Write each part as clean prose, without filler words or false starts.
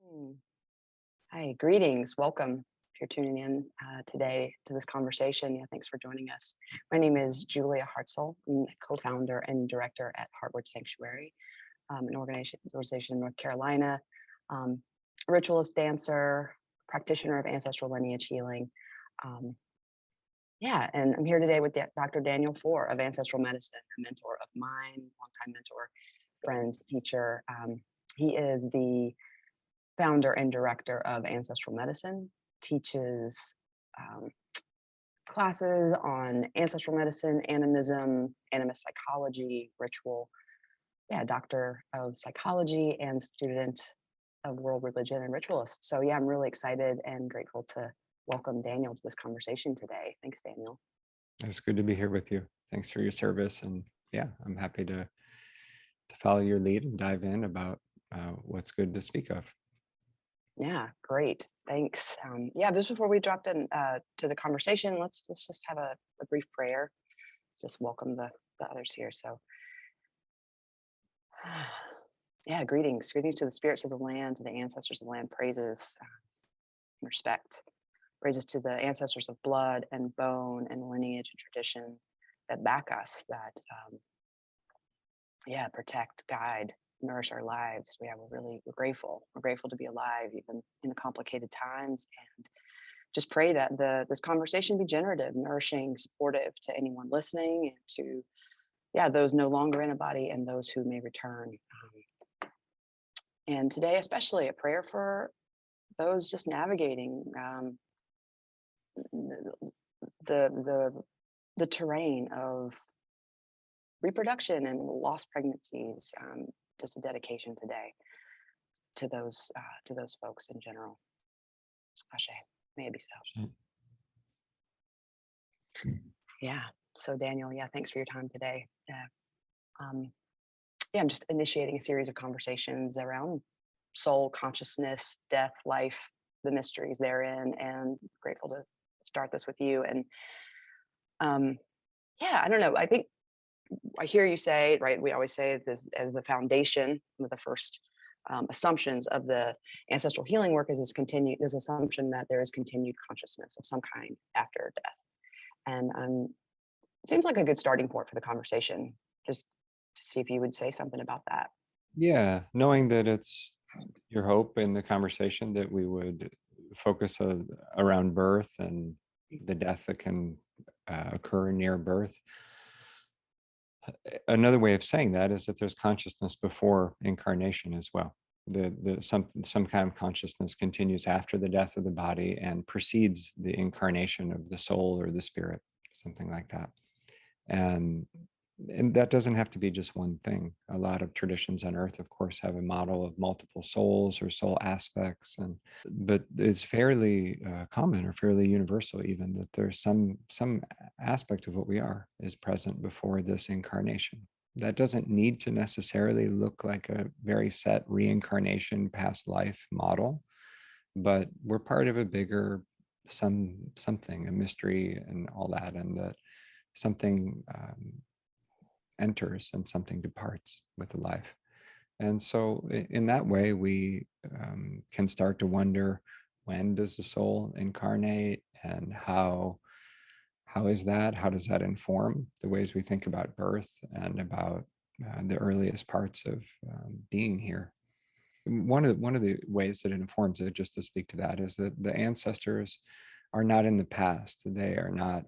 Hmm. Hi, greetings. Welcome. If you're tuning in today to this conversation, thanks for joining us. My name is Julia Hartsell. I'm co-founder and director at Heartward Sanctuary, an organization in North Carolina, um, a ritualist dancer, practitioner of ancestral lineage healing. Um, and I'm here today with Dr. Daniel Foor of Ancestral Medicine, a mentor of mine, longtime mentor, friend, teacher. He is the founder and director of Ancestral Medicine, teaches um, classes on ancestral medicine, animism, animist psychology, ritual. Doctor of psychology and student of world religion and ritualist. So I'm really excited and grateful to welcome Daniel to this conversation today. Thanks, Daniel. It's good to be here with you. Thanks for your service. And I'm happy to follow your lead and dive in about what's good to speak of. Yeah, great. Thanks. Just before we drop in to the conversation, let's just have a brief prayer. Just welcome the others here. So, greetings to the spirits of the land, to the ancestors of the land. Praises, and respect. Praises to the ancestors of blood and bone and lineage and tradition that back us, that protect, guide, nourish our lives. We're grateful. We're grateful to be alive, even in the complicated times, and just pray that this conversation be generative, nourishing, supportive to anyone listening, and to those no longer in a body and those who may return. And today, especially, a prayer for those just navigating the terrain of reproduction and lost pregnancies. Just a dedication today to those folks in general. Ashe, may it be so. Yeah. So Daniel, thanks for your time today. I'm just initiating a series of conversations around soul, consciousness, death, life, the mysteries therein, and grateful to start this with you. And I don't know. I think I hear you say, right? We always say this as the foundation, one of the first assumptions of the ancestral healing work is this assumption that there is continued consciousness of some kind after death. And it seems like a good starting point for the conversation, just to see if you would say something about that. Yeah, knowing that it's your hope in the conversation that we would focus around birth and the death that can occur near birth. Another way of saying that is that there's consciousness before incarnation as well. Some kind of consciousness continues after the death of the body and precedes the incarnation of the soul or the spirit, something like that. And that doesn't have to be just one thing. A lot of traditions on earth, of course, have a model of multiple souls or soul aspects, but it's fairly common or fairly universal even that there's some aspect of what we are is present before this incarnation. That doesn't need to necessarily look like a very set reincarnation past life model, but we're part of a bigger something, a mystery and all that, and that something enters and something departs with the life. And so in that way, we can start to wonder, when does the soul incarnate, and how is that? How does that inform the ways we think about birth and about the earliest parts of being here? One of the ways that it informs it, just to speak to that, is that the ancestors are not in the past. They are not.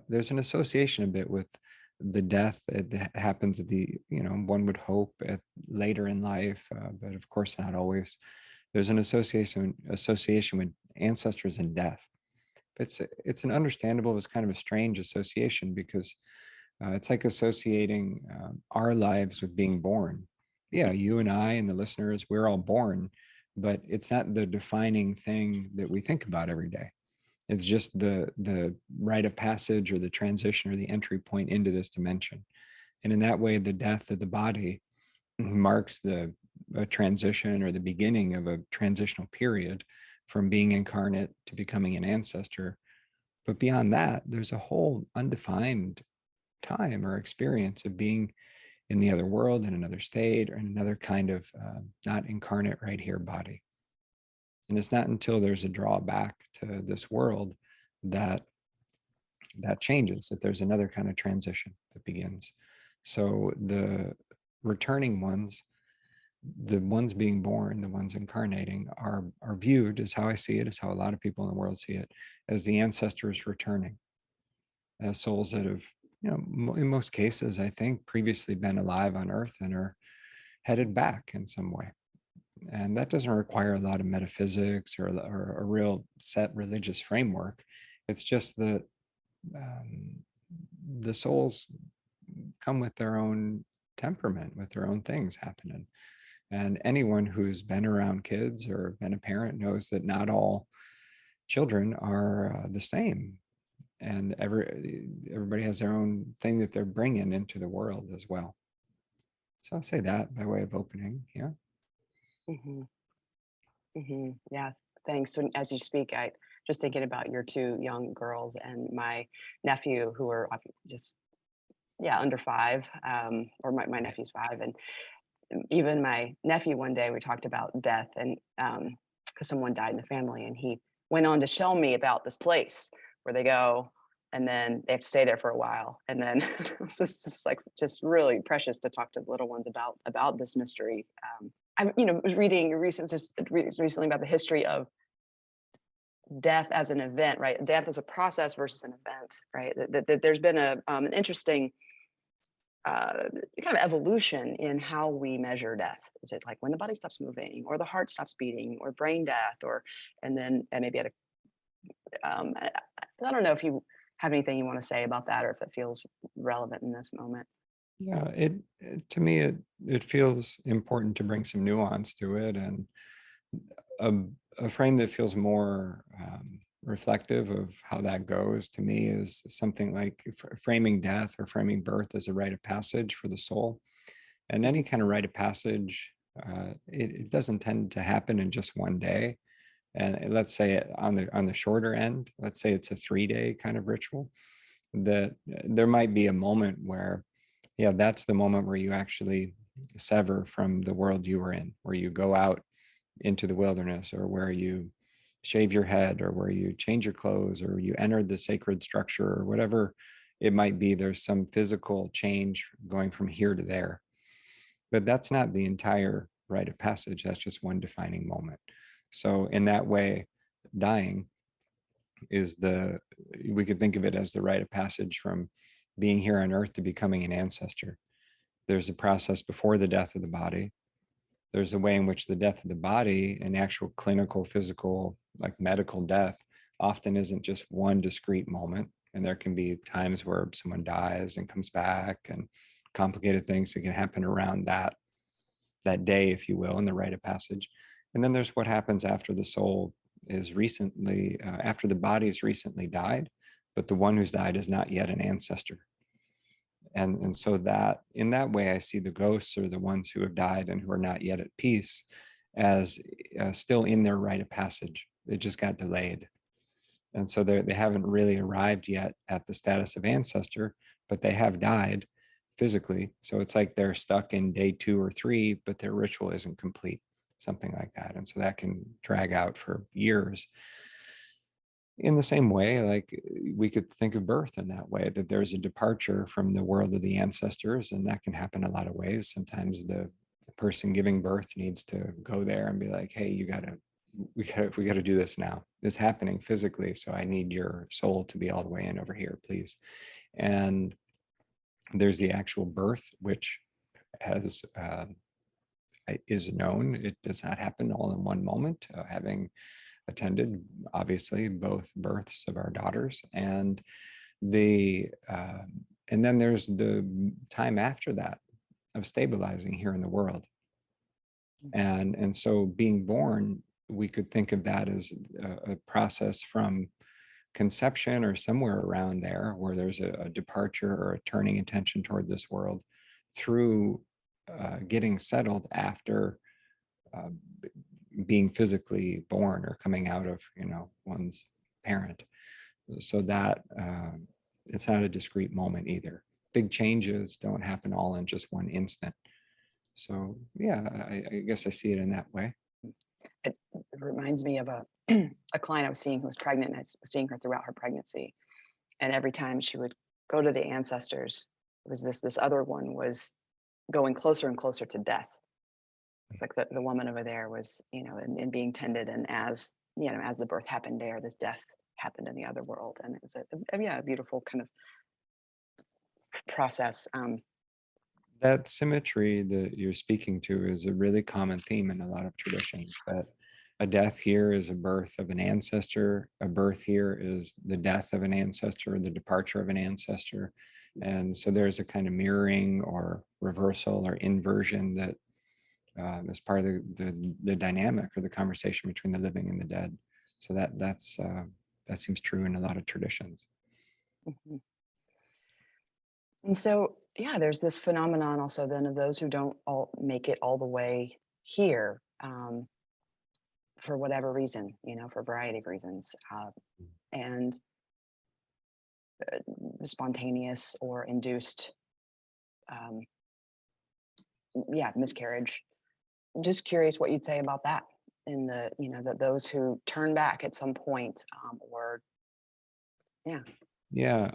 There's an association a bit with the death that happens at the, one would hope at later in life, but of course not always. There's an association with ancestors and death. It's an understandable, it's kind of a strange association, because it's like associating our lives with being born. Yeah, you and I and the listeners, we're all born, but it's not the defining thing that we think about every day. It's just the rite of passage or the transition or the entry point into this dimension. And in that way, the death of the body marks a transition or the beginning of a transitional period from being incarnate to becoming an ancestor. But beyond that, there's a whole undefined time or experience of being in the other world, in another state, or in another kind of not incarnate right here body. And it's not until there's a drawback to this world that that changes, that there's another kind of transition that begins. So the returning ones, the ones being born, the ones incarnating, are viewed, as how I see it, as how a lot of people in the world see it, as the ancestors returning, as souls that have, in most cases, I think, previously been alive on Earth and are headed back in some way. And that doesn't require a lot of metaphysics or a real set religious framework. It's just that um, the souls come with their own temperament, with their own things happening. And anyone who's been around kids or been a parent knows that not all children are the same. And everybody has their own thing that they're bringing into the world as well. So I'll say that by way of opening. Yeah. Hmm. Hmm. Yeah, thanks. When, as you speak, I just thinking about your two young girls and my nephew, who are just, yeah, under 5, or my Right. nephew's 5. And even my nephew, one day we talked about death, and because someone died in the family, and he went on to show me about this place where they go and then they have to stay there for a while, and then it's just like just really precious to talk to the little ones about this mystery. I was reading recently about the history of death as an event, right? Death as a process versus an event, right? That there's been an interesting kind of evolution in how we measure death. Is it like when the body stops moving, or the heart stops beating, or brain death, or and maybe at a I don't know if you have anything you want to say about that, or if it feels relevant in this moment. Yeah, to me it feels important to bring some nuance to it, and a, a frame that feels more reflective of how that goes to me is something like framing death or framing birth as a rite of passage for the soul. And any Mhm. kind of rite of passage, it doesn't tend to happen in just one day. And let's say it on the shorter end, let's say it's a 3-day kind of ritual, that there might be a moment where, yeah, that's the moment where you actually sever from the world you were in, where you go out into the wilderness, or where you shave your head, or where you change your clothes, or you enter the sacred structure, or whatever it might be. There's some physical change going from here to there, but that's not the entire rite of passage. That's just one defining moment. So in that way, dying is we could think of it as the rite of passage from being here on earth to becoming an ancestor. There's a process before the death of the body. There's a way in which the death of the body, an actual clinical, physical, like medical death, often isn't just one discrete moment. And there can be times where someone dies and comes back, and complicated things that can happen around that day, if you will, in the rite of passage. And then there's what happens after the soul is recently, after the body's recently died, but the one who's died is not yet an ancestor. And so that in that way, I see the ghosts, or the ones who have died and who are not yet at peace, as still in their rite of passage. They just got delayed. And so they haven't really arrived yet at the status of ancestor, but they have died physically. So it's like they're stuck in day 2 or 3, but their ritual isn't complete, something like that. And so that can drag out for years. In the same way, like we could think of birth in that way, that there's a departure from the world of the ancestors, and that can happen a lot of ways. Sometimes the person giving birth needs to go there and be like, hey, we gotta do this now. It's happening physically, so I need your soul to be all the way in over here, please. And there's the actual birth, which has is known. It does not happen all in one moment. Having attended, obviously, both births of our daughters, and the and then there's the time after that of stabilizing here in the world. And so being born, we could think of that as a process from conception or somewhere around there, where there's a departure or a turning attention toward this world, through getting settled after uh, being physically born or coming out of one's parent. So that it's not a discrete moment either. Big changes don't happen all in just one instant. So yeah, I guess I see it in that way. It reminds me of a a client I was seeing who was pregnant, and I was seeing her throughout her pregnancy. And every time she would go to the ancestors, it was this other one was going closer and closer to death. It's like the woman over there was, and being tended, and as the birth happened there, this death happened in the other world, and it was a beautiful kind of process. That symmetry that you're speaking to is a really common theme in a lot of traditions, that a death here is a birth of an ancestor, a birth here is the death of an ancestor, the departure of an ancestor. And so there's a kind of mirroring or reversal or inversion that is part of the dynamic or the conversation between the living and the dead. So that seems true in a lot of traditions. Mhm. And so, yeah, there's this phenomenon also then of those who don't all make it all the way here, for whatever reason, for a variety of reasons, and spontaneous or induced, um, miscarriage. Just curious what you'd say about that, in that those who turn back at some point, or yeah. Yeah,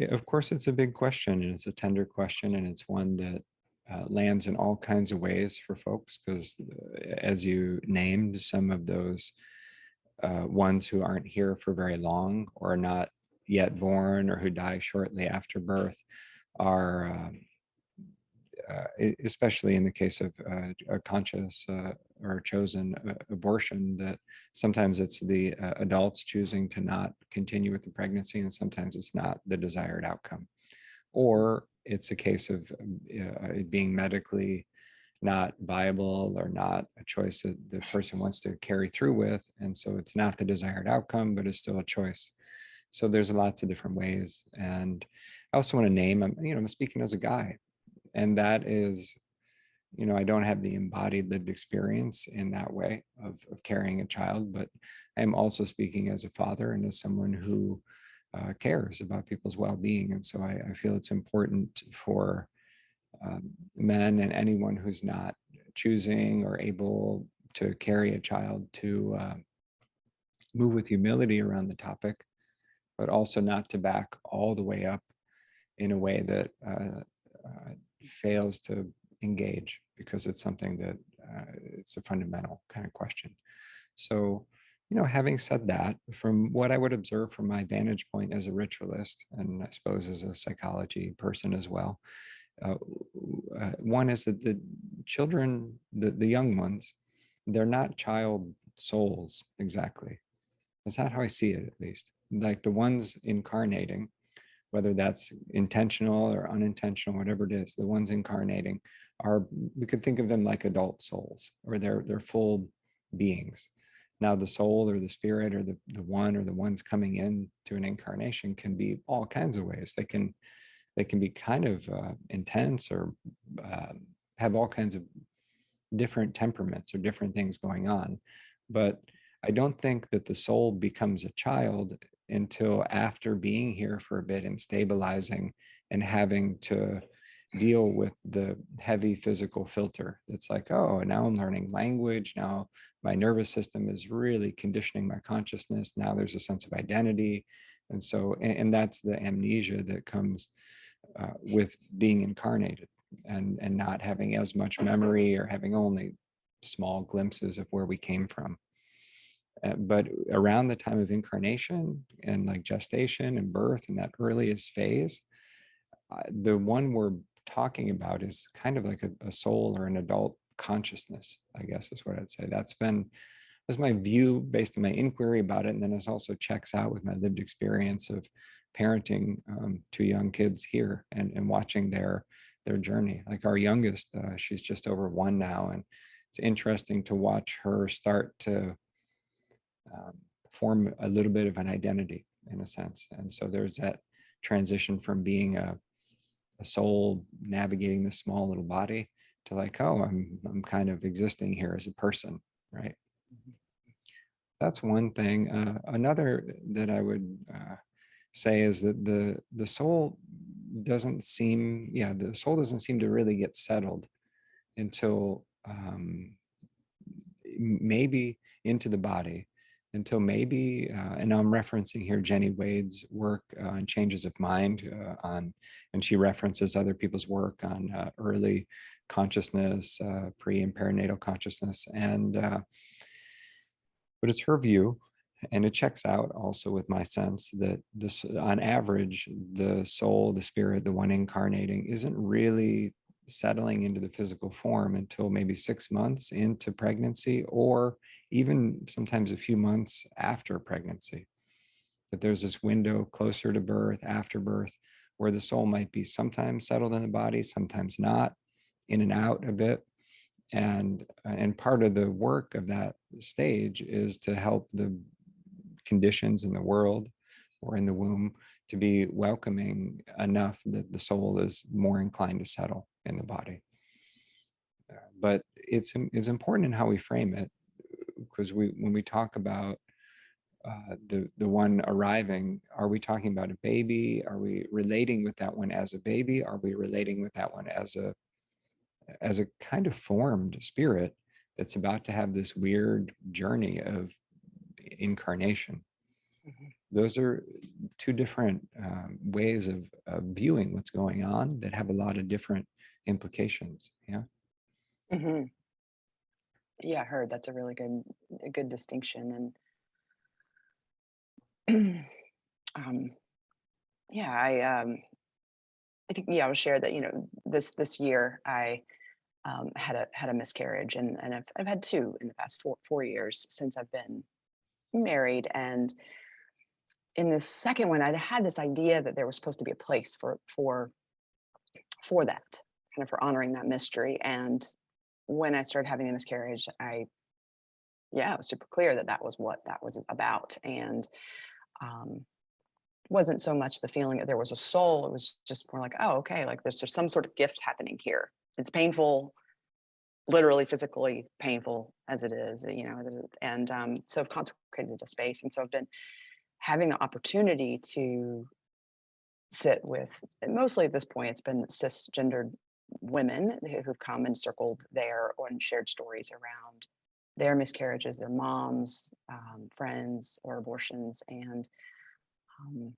of course, it's a big question and it's a tender question, and it's one that lands in all kinds of ways for folks because, as you named, some of those ones who aren't here for very long or not yet born or who die shortly after birth are, especially in the case of a conscious or chosen abortion, that sometimes it's the adults choosing to not continue with the pregnancy, and sometimes it's not the desired outcome. Or it's a case of it being medically not viable or not a choice that the person wants to carry through with. And so it's not the desired outcome, but it's still a choice. So there's lots of different ways. And I also want to name, I'm speaking as a guy, and that is, I don't have the embodied lived experience in that way of carrying a child, but I'm also speaking as a father and as someone who cares about people's well-being. And so I feel it's important for men and anyone who's not choosing or able to carry a child to move with humility around the topic, but also not to back all the way up in a way that fails to engage, because it's something that it's a fundamental kind of question. So, having said that, from what I would observe from my vantage point as a ritualist, and I suppose as a psychology person as well, uh, one is that the children, the young ones, they're not child souls exactly. That's not how I see it, at least. Like the ones incarnating, whether that's intentional or unintentional, whatever it is, the ones incarnating are, we could think of them like adult souls, or they're full beings. Now, the soul or the spirit or the one or the ones coming in to an incarnation can be all kinds of ways. They can be kind of intense, or uh, have all kinds of different temperaments or different things going on. But I don't think that the soul becomes a child until after being here for a bit and stabilizing and having to deal with the heavy physical filter. That's like, oh, now I'm learning language. Now my nervous system is really conditioning my consciousness. Now there's a sense of identity. And so, and that's the amnesia that comes with being incarnated, and not having as much memory, or having only small glimpses of where we came from. But around the time of incarnation and like gestation and birth and that earliest phase, the one we're talking about is kind of like a soul or an adult consciousness, I guess is what I'd say. That's my view based on my inquiry about it. And then it also checks out with my lived experience of parenting two young kids here, and watching their journey. Like our youngest, she's just over 1 now. And it's interesting to watch her start to form a little bit of an identity in a sense. And so there's that transition from being a soul navigating this small little body to like, oh, I'm kind of existing here as a person, right? That's one thing. Another that I would say is that the soul doesn't seem, the soul doesn't seem to really get settled until maybe into the body until maybe, and I'm referencing here Jenny Wade's work on changes of mind, and she references other people's work on early consciousness, pre and perinatal consciousness, and but it's her view, and it checks out also with my sense that this, on average, the soul, the spirit, the one incarnating, isn't really settling into the physical form until maybe 6 months into pregnancy, or even sometimes a few months after pregnancy. That there's this window closer to birth, after birth, where the soul might be sometimes settled in the body, sometimes not, in and out a bit. And part of the work of that stage is to help the conditions in the world or in the womb to be welcoming enough that the soul is more inclined to settle in the body. But it's important in how we frame it, because when we talk about the one arriving, are we talking about a baby? Are we relating with that one as a baby? Are we relating with that one as a kind of formed spirit that's about to have this weird journey of incarnation? Mhm. Those are two different ways of viewing what's going on that have a lot of different implications. Yeah. Mhm. Yeah, I heard that's a good distinction. And um, yeah, I think, yeah, I'll share that, this year I had a miscarriage, and I've had two in the past 4 years since I've been married. And in the second one, I'd had this idea that there was supposed to be a place for that, kind of for honoring that mystery. And when I started having the miscarriage, it was super clear that that was what that was about. And um, wasn't so much the feeling that there was a soul. It was just more like, oh, okay, like there's some sort of gift happening here. It's painful, literally physically painful as it is, and so I've consecrated a space. And so I've been having the opportunity to sit with, mostly at this point, it's been cisgendered women who've come and circled there and shared stories around their miscarriages, their moms, friends, or abortions. And um,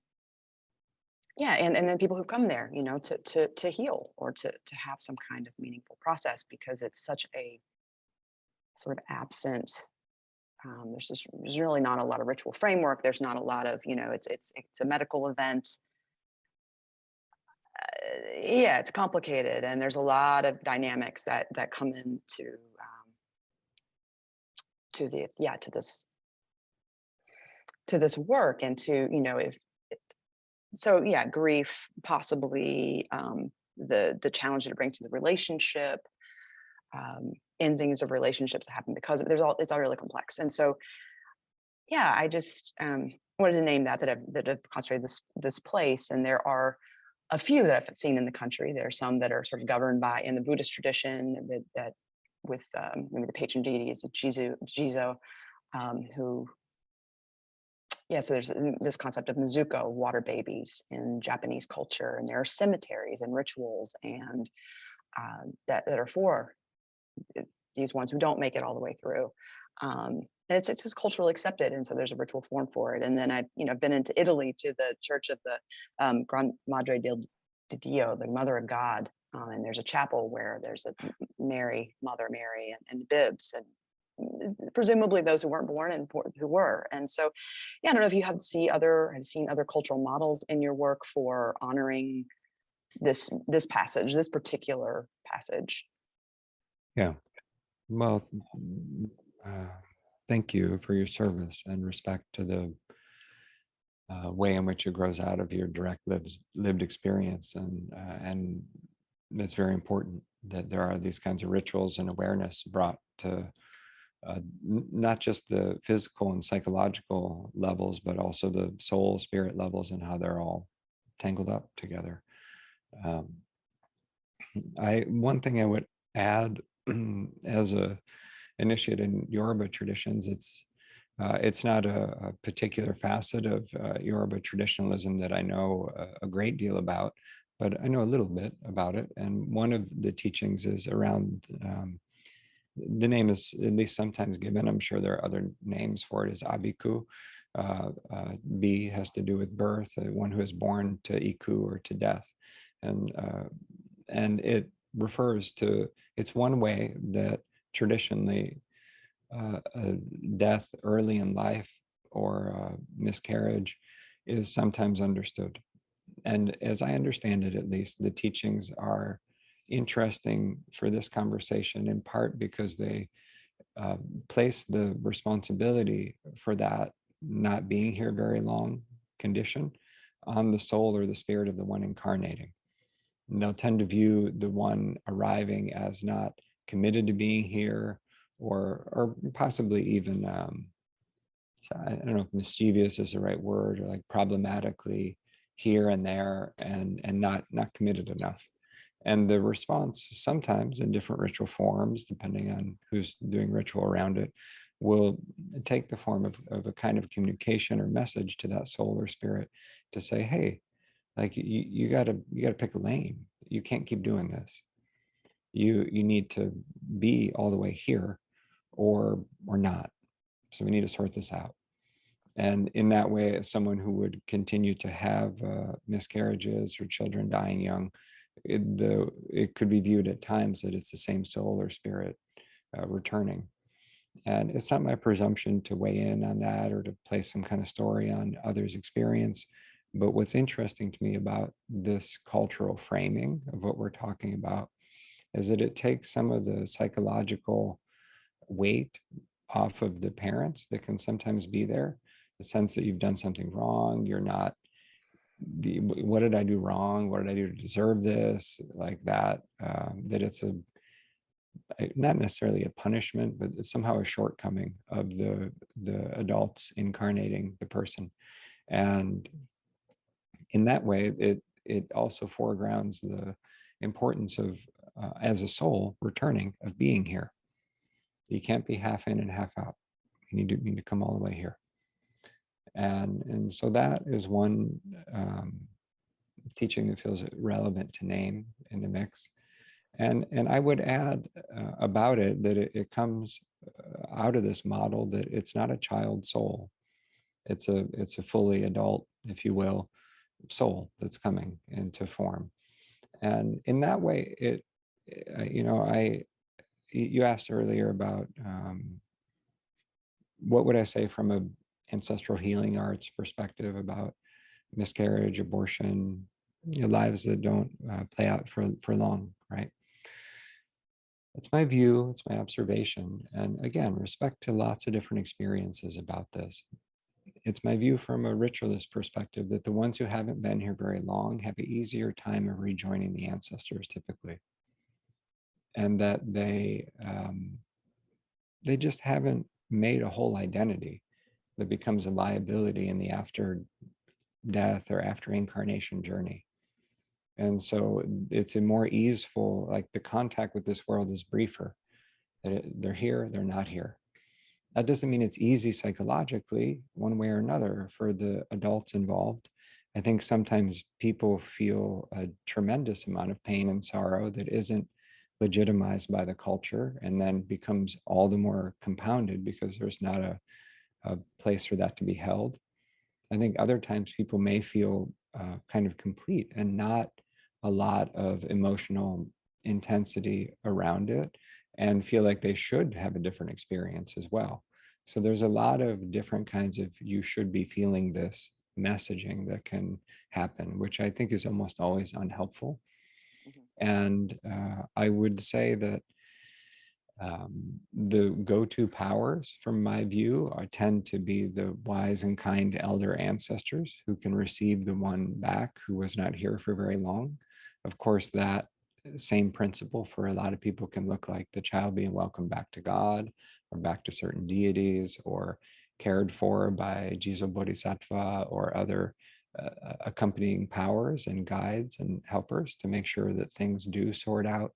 and then people who've come there, to heal, or to have some kind of meaningful process, because it's such a sort of absent. There's really not a lot of ritual framework. There's not a lot of, it's a medical event. Yeah, it's complicated, and there's a lot of dynamics that come into to the yeah to this work, and to, if so, yeah, grief, possibly, the challenge that it brings to the relationship, endings of relationships that happen because it's all really complex. And so, yeah, I just wanted to name that I've concentrated this place. And there are a few that I've seen in the country. There are some that are sort of governed by, in the Buddhist tradition, that with maybe the patron deity is Jizo, who, yeah, so there's this concept of Mizuko, water babies, in Japanese culture, and there are cemeteries and rituals, and that are for these ones who don't make it all the way through. And it's just culturally accepted, and so there's a ritual form for it. And then I've been into Italy to the Church of the Gran Madre di Dio, the Mother of God, and there's a chapel where there's a Mother Mary, and bibs, and presumably those who weren't born and who were. And so, yeah, I don't know if you have seen other cultural models in your work for honoring this particular passage. Yeah. Well, uh, thank you for your service and respect to the way in which it grows out of your direct lived experience, and it's very important that there are these kinds of rituals and awareness brought to not just the physical and psychological levels, but also the soul, spirit levels, and how they're all tangled up together. Um, one thing I would add, as a initiate in Yoruba traditions, it's not a particular facet of Yoruba traditionalism that I know a great deal about, but I know a little bit about it. And one of the teachings is around the name is at least sometimes given. I'm sure there are other names for it, is Abiku. B has to do with birth, one who is born to Iku, or to death. And it refers to, it's one way that traditionally death early in life, or miscarriage, is sometimes understood. And as I understand it, at least, the teachings are interesting for this conversation, in part because they uh, place the responsibility for that not being here very long condition on the soul or the spirit of the one incarnating. And they'll tend to view the one arriving as not committed to being here, or possibly even so I don't know if mischievous is the right word, or like problematically here and there, and not committed enough. And the response, sometimes in different ritual forms, depending on who's doing ritual around it, will take the form of a kind of communication or message to that soul or spirit to say, hey, like you gotta pick a lane. You can't keep doing this. You need to be all the way here, or not. So we need to sort this out. And in that way, as someone who would continue to have miscarriages or children dying young, it could be viewed at times that it's the same soul or spirit returning. And it's not my presumption to weigh in on that, or to place some kind of story on others' experience. But what's interesting to me about this cultural framing of what we're talking about is that it takes some of the psychological weight off of the parents that can sometimes be there. The sense that you've done something wrong, you're not what did I do wrong, what did I do to deserve this, like that. That it's not necessarily a punishment, but it's somehow a shortcoming of the adults incarnating the person. And in that way, it also foregrounds the importance of as a soul returning, of being here. You can't be half in and half out. You need to come all the way here. And so that is one teaching that feels relevant to name in the mix. And I would add about it that it comes out of this model that it's not a child soul. It's a fully adult, if you will, soul that's coming into form. And in that way, you asked earlier about what would I say from a ancestral healing arts perspective about miscarriage, abortion, lives that don't play out for long, right? It's my view, it's my observation, and again, respect to lots of different experiences about this. It's my view from a ritualist perspective that the ones who haven't been here very long have an easier time of rejoining the ancestors typically, and that they just haven't made a whole identity that becomes a liability in the after death or after incarnation journey. And so it's a more easeful, like the contact with this world is briefer. They're here, they're not here. That doesn't mean it's easy psychologically, one way or another, for the adults involved. I think sometimes people feel a tremendous amount of pain and sorrow that isn't legitimized by the culture, and then becomes all the more compounded because there's not a place for that to be held. I think other times people may feel kind of complete and not a lot of emotional intensity around it, and feel like they should have a different experience as well. So there's a lot of different kinds of you should be feeling this messaging that can happen, which I think is almost always unhelpful. Mhm. And I would say that the go-to powers, from my view, tend to be the wise and kind elder ancestors who can receive the one back who was not here for very long. Of course, that same principle for a lot of people can look like the child being welcomed back to God, or back to certain deities, or cared for by Jizo Bodhisattva or other accompanying powers and guides and helpers to make sure that things do sort out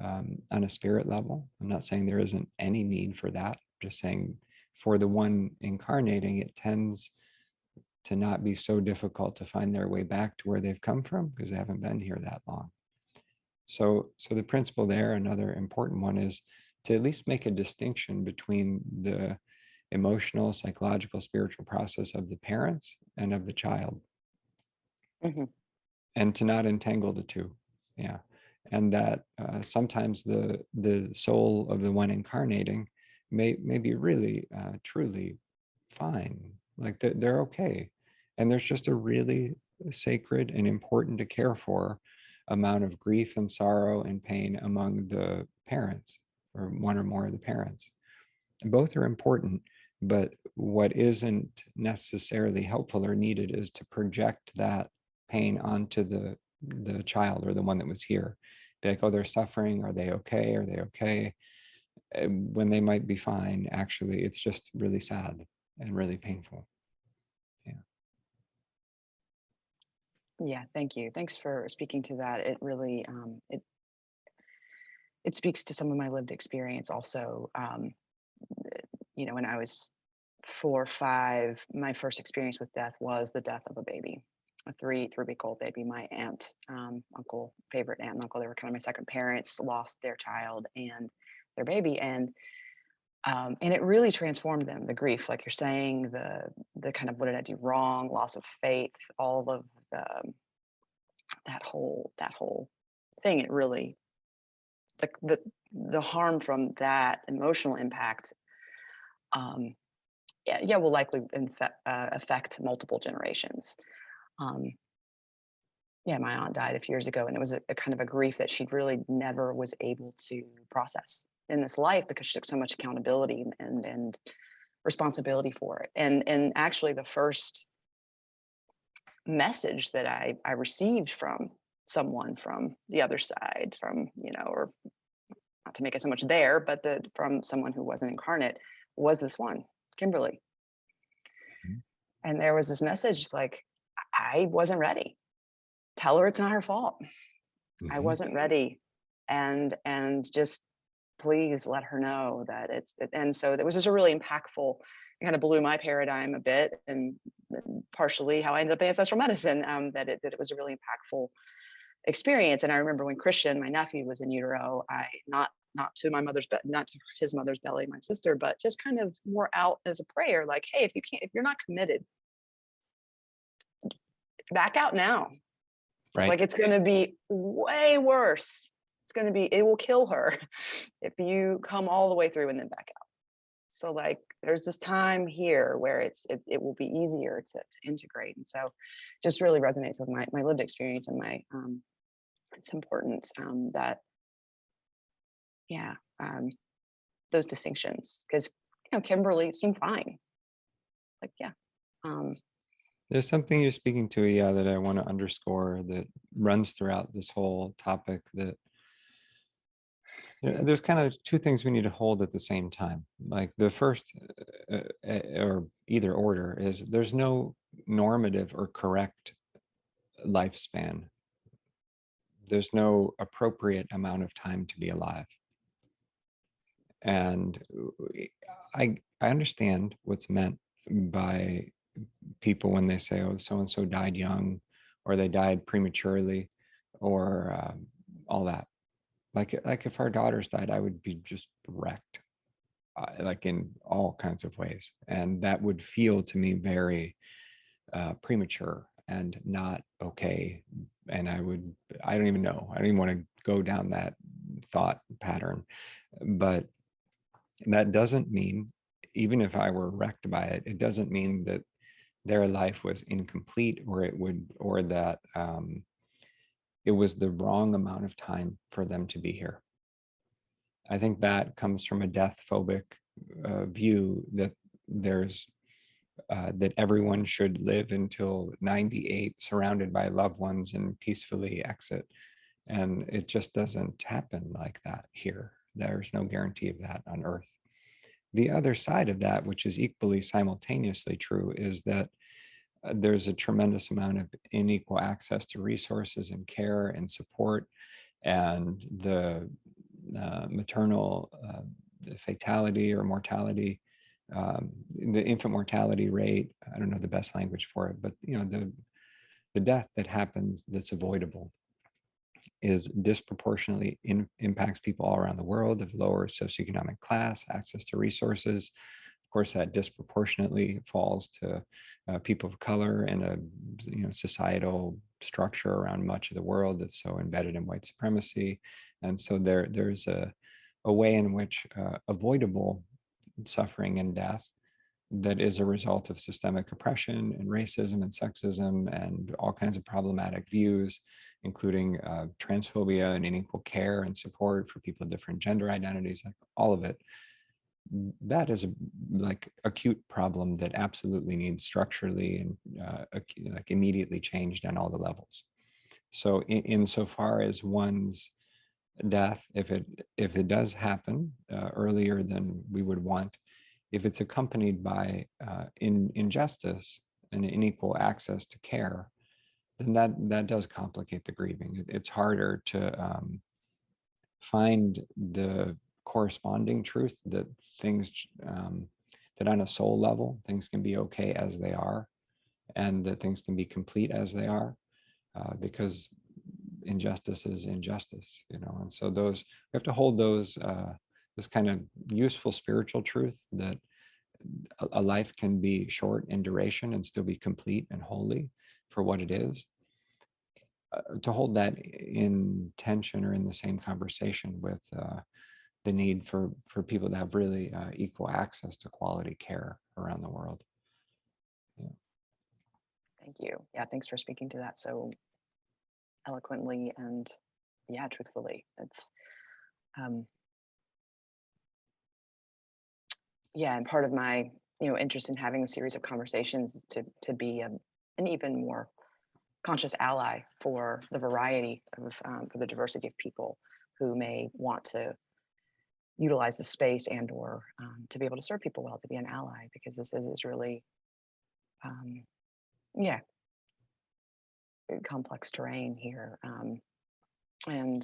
on a spirit level. I'm not saying there isn't any need for that. I'm just saying for the one incarnating, it tends to not be so difficult to find their way back to where they've come from because they haven't been here that long. So the principle there, another important one, is to at least make a distinction between the emotional, psychological, spiritual process of the parents and of the child, Mhm. and to not entangle the two. Yeah. And that sometimes the soul of the one incarnating may be really truly fine, like they're okay, and there's just a really sacred and important to care for amount of grief and sorrow and pain among the parents, or one or more of the parents. Both are important, but what isn't necessarily helpful or needed is to project that pain onto the child or the one that was here. Be like, oh, they're suffering. Are they okay? Are they okay? When they might be fine. Actually, it's just really sad and really painful. Yeah. Yeah, thank you. Thanks for speaking to that. It really it speaks to some of my lived experience also. When I was 4 or 5, my first experience with death was the death of a baby, a 3-week-old baby. My aunt, uncle, favorite aunt and uncle, they were kind of my second parents, lost their child and their baby, and it really transformed them. The grief, like you're saying, the kind of what did I do wrong, loss of faith, all of the that whole thing. It really the harm from that emotional impact. Um, yeah, will likely affect multiple generations. Um, yeah, my aunt died a few years ago, and it was a kind of a grief that she really never was able to process in this life because she took so much accountability and responsibility for it. And actually, the first message that I received from someone from the other side, from or not to make it so much there, but from someone who wasn't incarnate, was this one, Kimberly. Mhm. And there was this message like, I wasn't ready. Tell her it's not her fault. I Mhm. wasn't ready. And just please let her know that and so that was just a really impactful. It kind of blew my paradigm a bit, and partially how I ended up in ancestral medicine. That it was a really impactful experience. And I remember when Christian, my nephew, was in utero, I not to my mother's not to his mother's belly, my sister, but just kind of more out as a prayer, like, hey, if you're not committed, back out now. Right. Like, it's going to be way worse. It will kill her if you come all the way through and then back out. So like, there's this time here where it will be easier to integrate. And so just really resonates with my lived experience, and it's important that, yeah, those distinctions, because Kimberly seemed fine. Like, yeah. Um, There's something you're speaking to, yeah, that I want to underscore that runs throughout this whole topic, that there's kind of two things we need to hold at the same time. Like the first, or either order, is there's no normative or correct lifespan. There's no appropriate amount of time to be alive. And I understand what's meant by people when they say, oh, so and so died young, or they died prematurely, or all that. Like if our daughters died, I would be just wrecked, like in all kinds of ways, and that would feel to me very premature and not okay. And I don't even know. I don't even want to go down that thought pattern, but that doesn't mean, even if I were wrecked by it, it doesn't mean that their life was incomplete, or that it was the wrong amount of time for them to be here. I think that comes from a death phobic view that there's that everyone should live until 98, surrounded by loved ones, and peacefully exit. And it just doesn't happen like that here. There's no guarantee of that on Earth. The other side of that, which is equally simultaneously true, is that there's a tremendous amount of unequal access to resources and care and support, and the maternal fatality or mortality, the infant mortality rate. I don't know the best language for it, but the death that happens that's avoidable is disproportionately impacts people all around the world of lower socioeconomic class, access to resources. Of course, that disproportionately falls to people of color and a societal structure around much of the world that's so embedded in white supremacy. And so there's a way in which avoidable suffering and death that is a result of systemic oppression and racism and sexism and all kinds of problematic views, including transphobia and unequal care and support for people of different gender identities, like all of it. That is a like acute problem that absolutely needs structurally and like immediately changed on all the levels. So insofar as one's death, if it does happen earlier than we would want, if it's accompanied by injustice and unequal access to care, then that does complicate the grieving. It's harder to find the corresponding truth that things that on a soul level things can be okay as they are, and that things can be complete as they are, because injustice is injustice, and so those we have to hold those this kind of useful spiritual truth that a life can be short in duration and still be complete and holy for what it is, to hold that in tension or in the same conversation with the need for people to have really equal access to quality care around the world. Yeah. Thank you. Yeah, thanks for speaking to that so eloquently and truthfully. It's and part of my interest in having a series of conversations is to be an even more conscious ally for the variety of for the diversity of people who may want to utilize the space and or to be able to serve people well, to be an ally, because this is really complex terrain here. And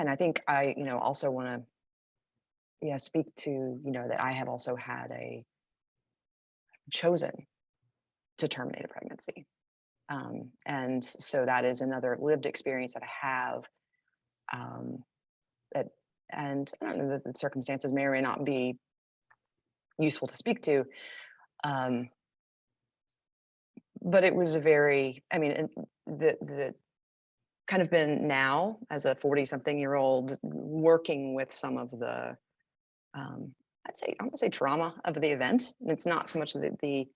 I think I also want to speak to that I have also had chosen to terminate a pregnancy, and so that is another lived experience that I have, and I don't know that the circumstances may or may not be useful to speak to, but it was a very, the kind of been now as a 40-something-year-old working with some of the, I'm gonna say trauma of the event. It's not so much the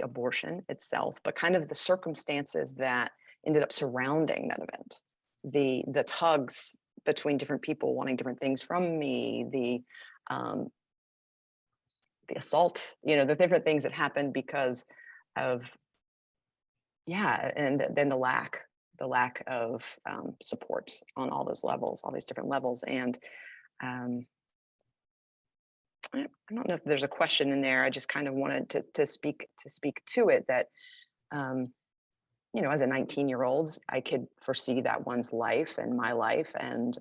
abortion itself, but kind of the circumstances that ended up surrounding that event, the tugs between different people wanting different things from me, the assault, the different things that happened because of and then the lack of support on all those levels, all these different levels. And I don't know if there's a question in there. I just kind of wanted to speak to it, that as a 19-year-old, I could foresee that one's life and my life, and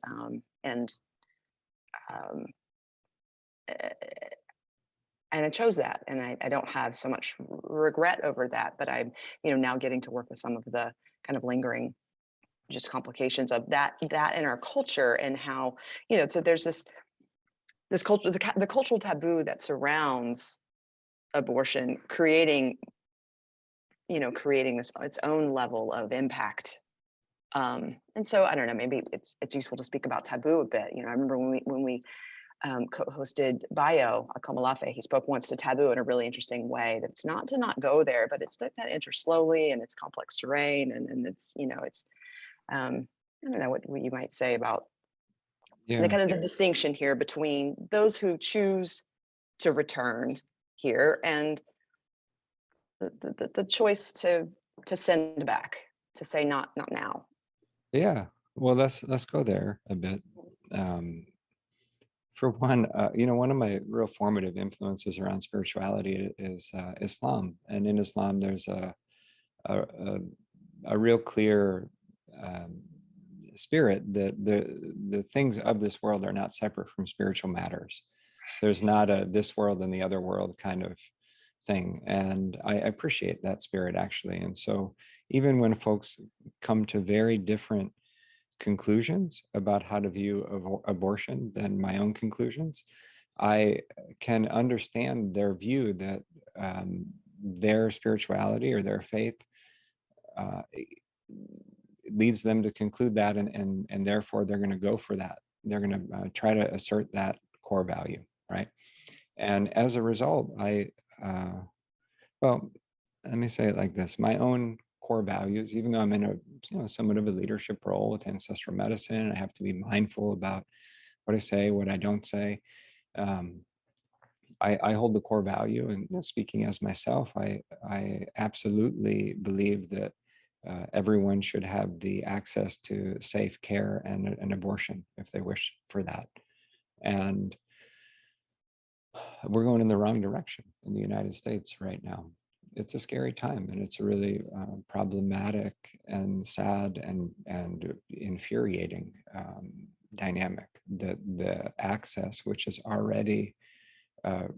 I chose that, and I don't have so much regret over that. But I'm now getting to work with some of the kind of lingering just complications of that in our culture, and how so there's this culture, the cultural taboo that surrounds abortion, creating this its own level of impact. And so I don't know, maybe it's useful to speak about taboo a bit. I remember when we co-hosted Bio Akomalafe, he spoke once to taboo in a really interesting way. That it's not to not go there, but it's that enter slowly, and it's complex terrain, and it's it's I don't know what you might say about the kind of the distinction here between those who choose to return here and the choice to send back, to say not now. Yeah, well, let's go there a bit. For one, one of my real formative influences around spirituality is Islam, and in Islam, there's a real clear spirit that the things of this world are not separate from spiritual matters. There's not a this world and the other world kind of thing. And I appreciate that spirit, actually. And so even when folks come to very different conclusions about how to view abortion than my own conclusions, I can understand their view that their spirituality or their faith uh, leads them to conclude that, and therefore they're going to go for that. They're going to try to assert that core value, right? And as a result, well, let me say it like this: my own core values, even though I'm in a somewhat of a leadership role with ancestral medicine, I have to be mindful about what I say, what I don't say. Um, I hold the core value, and speaking as myself, I absolutely believe that everyone should have the access to safe care and an abortion if they wish for that. And we're going in the wrong direction in the United States right now. It's a scary time, and it's a really problematic and sad and infuriating dynamic that the access, which is already uh,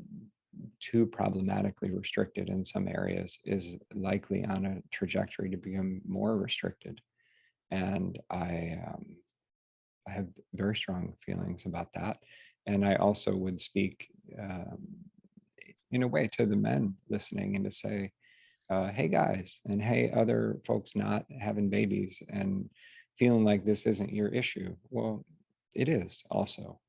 too problematically restricted in some areas, is likely on a trajectory to become more restricted. And I have very strong feelings about that. And I also would speak in a way to the men listening and to say, hey guys, and hey other folks not having babies and feeling like this isn't your issue. Well, it is also.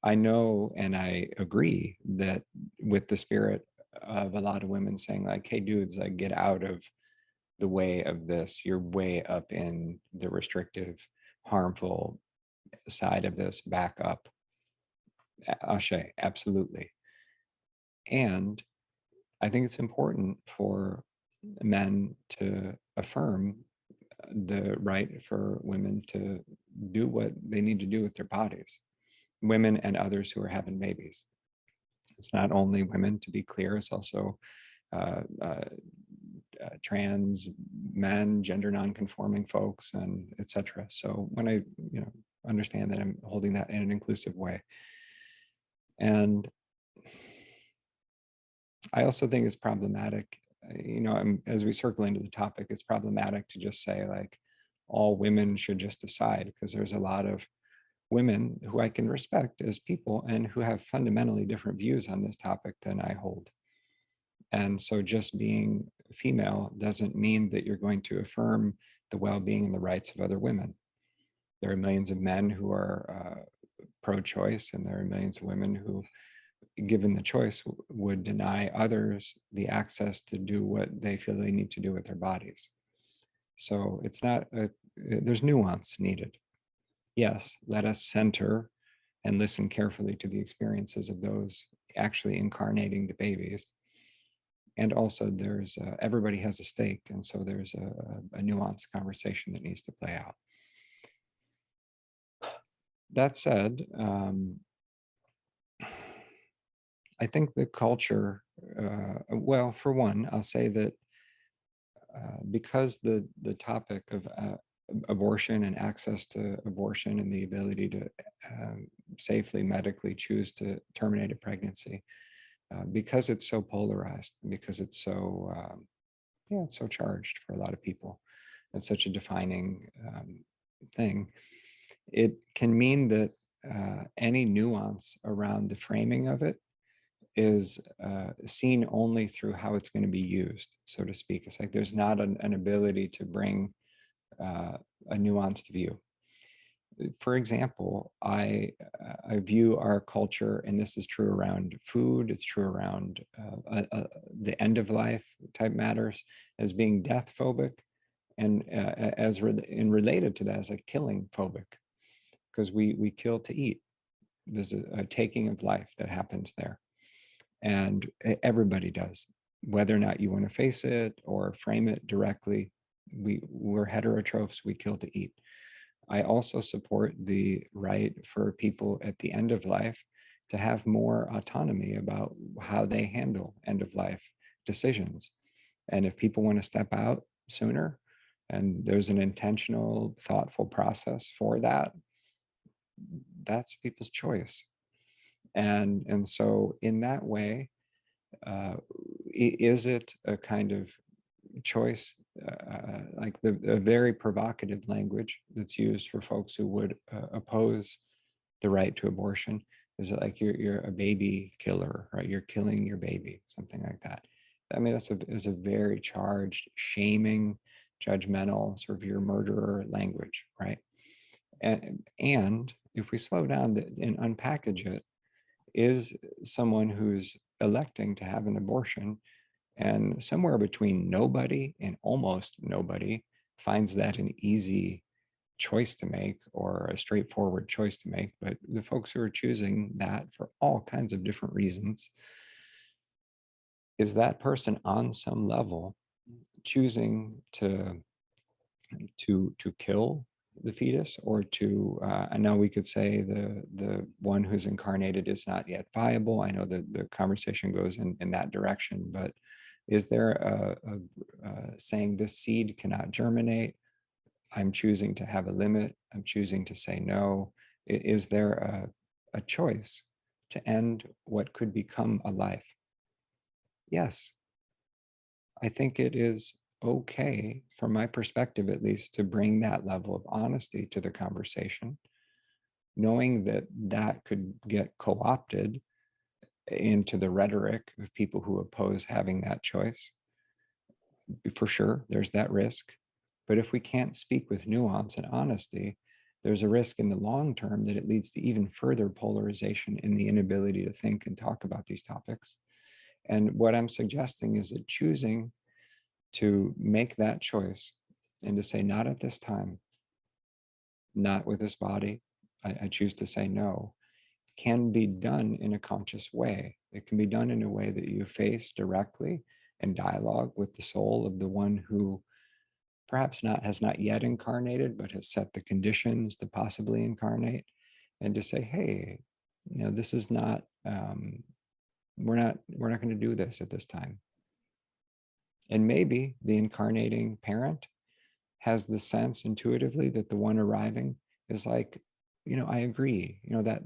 I know and I agree that with the spirit of a lot of women saying like, hey dudes, like get out of the way of this. You're way up in the restrictive, harmful side of this, back up. Ashe, absolutely. And I think it's important for men to affirm the right for women to do what they need to do with their bodies, women and others who are having babies. It's not only women, to be clear, it's also uh, uh, trans men, gender nonconforming folks, and etc. So when I, understand that I'm holding that in an inclusive way. And I also think it's problematic, as we circle into the topic, it's problematic to just say like all women should just decide, because there's a lot of women who I can respect as people and who have fundamentally different views on this topic than I hold. And so just being female doesn't mean that you're going to affirm the well-being and the rights of other women. There are millions of men who are pro-choice, and there are millions of women who, given the choice, would deny others the access to do what they feel they need to do with their bodies. So it's not there's nuance needed. Yes, let us center and listen carefully to the experiences of those actually incarnating the babies. And also there's everybody has a stake, and so there's a nuanced conversation that needs to play out. That said, I think the culture, well, for one, I'll say that because the topic of abortion and access to abortion and the ability to safely medically choose to terminate a pregnancy, because it's so polarized, because it's so it's so charged for a lot of people, it's such a defining thing. It can mean that any nuance around the framing of it is seen only through how it's going to be used, so to speak. It's like there's not an ability to bring a nuanced view. For example, I view our culture, and this is true around food, it's true around the end of life type matters, as being death phobic, and related to that as like killing phobic, because we kill to eat. There's a taking of life that happens there, and everybody does, whether or not you want to face it or frame it directly. We're heterotrophs, we kill to eat. I also support the right for people at the end of life to have more autonomy about how they handle end of life decisions. And if people want to step out sooner, and there's an intentional, thoughtful process for that, that's people's choice. And so in that way, is it a kind of choice, like a very provocative language that's used for folks who would oppose the right to abortion? Is it like you're a baby killer, right? You're killing your baby, something like that. I mean, is a very charged, shaming, judgmental, sort of your murderer language, right? And if we slow down and unpackage it, is someone who's electing to have an abortion, and somewhere between nobody and almost nobody finds that an easy choice to make or a straightforward choice to make. But the folks who are choosing that for all kinds of different reasons, is that person on some level choosing to kill the fetus, or to I know we could say the one who's incarnated is not yet viable. I know that the conversation goes in that direction, but is there a saying this seed cannot germinate? I'm choosing to have a limit. I'm choosing to say no. Is there a choice to end what could become a life? Yes, I think it is okay, from my perspective at least, to bring that level of honesty to the conversation, knowing that that could get co-opted into the rhetoric of people who oppose having that choice. For sure, there's that risk. But if we can't speak with nuance and honesty, there's a risk in the long term that it leads to even further polarization in the inability to think and talk about these topics. And what I'm suggesting is that choosing to make that choice and to say, not at this time, not with this body, I choose to say no, can be done in a conscious way. It can be done in a way that you face directly in dialogue with the soul of the one who perhaps has not yet incarnated, but has set the conditions to possibly incarnate, and to say, hey, this is not, we're not going to do this at this time. And maybe the incarnating parent has the sense intuitively that the one arriving is like, I agree, that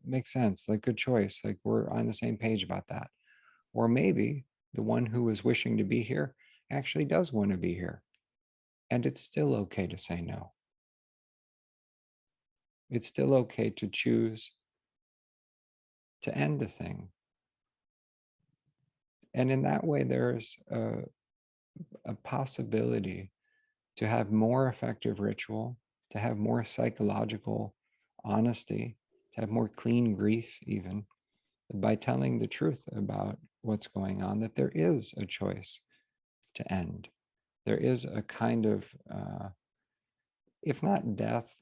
makes sense, like good choice, like we're on the same page about that. Or maybe the one who is wishing to be here actually does want to be here, and it's still okay to say no. It's still okay to choose to end a thing. And in that way, there's a possibility to have more effective ritual, to have more psychological honesty, to have more clean grief, even by telling the truth about what's going on, that there is a choice to end. There is a kind of, if not death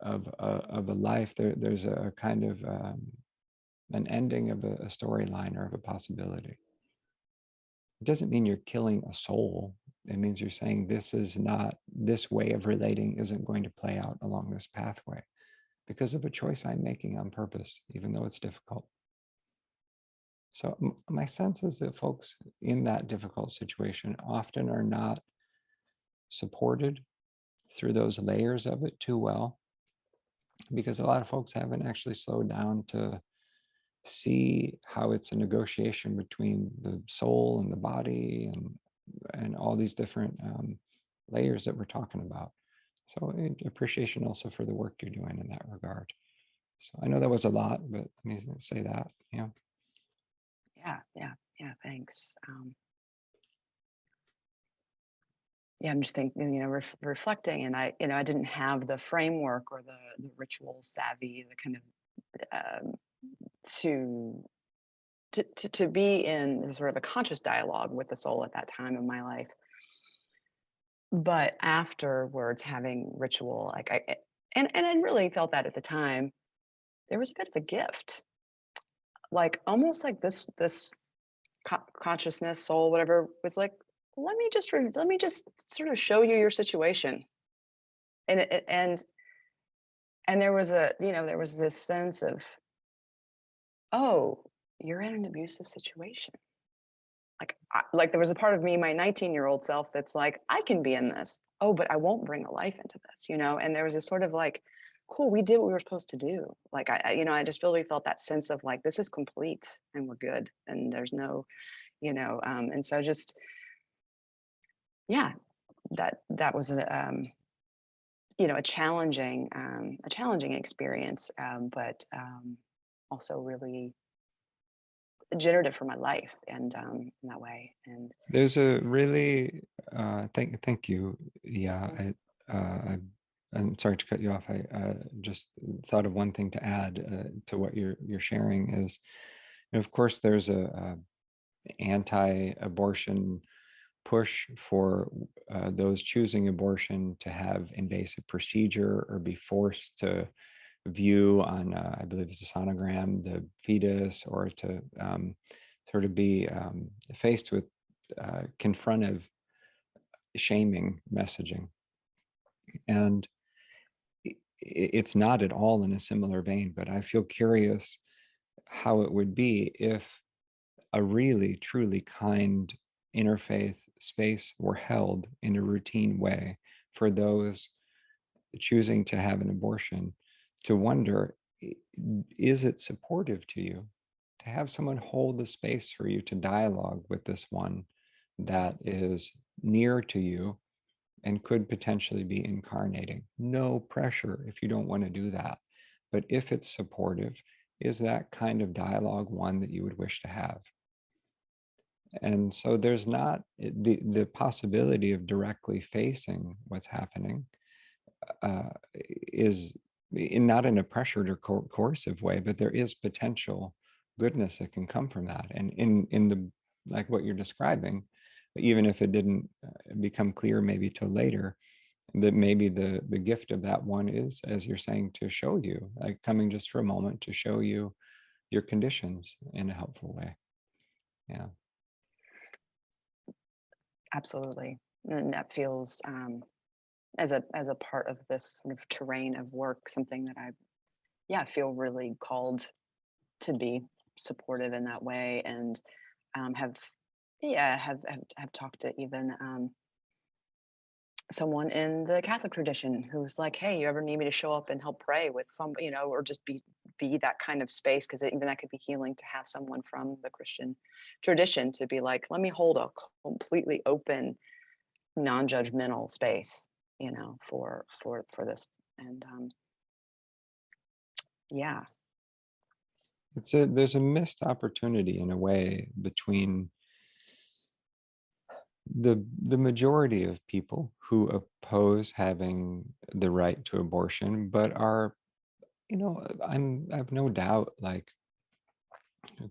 of a life, there's a kind of an ending of a storyline or of a possibility. It doesn't mean you're killing a soul. It means you're saying this way of relating isn't going to play out along this pathway because of a choice I'm making on purpose, even though it's difficult. So my sense is that folks in that difficult situation often are not supported through those layers of it too well, because a lot of folks haven't actually slowed down to see how it's a negotiation between the soul and the body and all these different layers that we're talking about. So appreciation also for the work you're doing in that regard. So I know that was a lot, but let me say that. Yeah. Yeah. Thanks. Yeah, I'm just thinking, reflecting, and I didn't have the framework or the ritual savvy, the kind of to be in sort of a conscious dialogue with the soul at that time in my life. But afterwards, having ritual, like and I really felt that at the time, there was a bit of a gift, like almost like this consciousness, soul, whatever, was like, let me just sort of show you your situation, and and there was there was this sense of, oh, you're in an abusive situation. Like there was a part of me, my 19-year-old self, that's like, I can be in this. Oh, but I won't bring a life into this, And there was this sort of like, cool, we did what we were supposed to do. Like I just really felt that sense of like, this is complete and we're good, and there's no, And so just, yeah, that was a challenging experience, but also really generative for my life, and in that way. And There's a really thank you. Yeah, I'm sorry to cut you off. I just thought of one thing to add to what you're sharing is, of course, there's a anti-abortion push for those choosing abortion to have invasive procedure or be forced to view on, I believe it's a sonogram, the fetus, or to sort of be faced with confrontive shaming messaging. And it's not at all in a similar vein, but I feel curious how it would be if a really, truly kind interfaith space were held in a routine way for those choosing to have an abortion, to wonder, is it supportive to you to have someone hold the space for you to dialogue with this one that is near to you and could potentially be incarnating? No pressure if you don't want to do that. But if it's supportive, is that kind of dialogue one that you would wish to have? And so there's not the possibility of directly facing what's happening is not in a pressured or coercive way, but there is potential goodness that can come from that. And in the, like what you're describing, even if it didn't become clear maybe till later, that maybe the gift of that one is, as you're saying, to show you, like coming just for a moment to show you your conditions in a helpful way. Yeah. absolutely, and that feels, as a part of this sort of terrain of work, something that I, yeah, feel really called to be supportive in that way. And have, yeah, have talked to even someone in the Catholic tradition who's like, hey, you ever need me to show up and help pray with some, or just be that kind of space, because even that could be healing to have someone from the Christian tradition to be like, let me hold a completely open, non-judgmental space, for this. And yeah. There's a missed opportunity in a way between the majority of people who oppose having the right to abortion, but are, I have no doubt, like,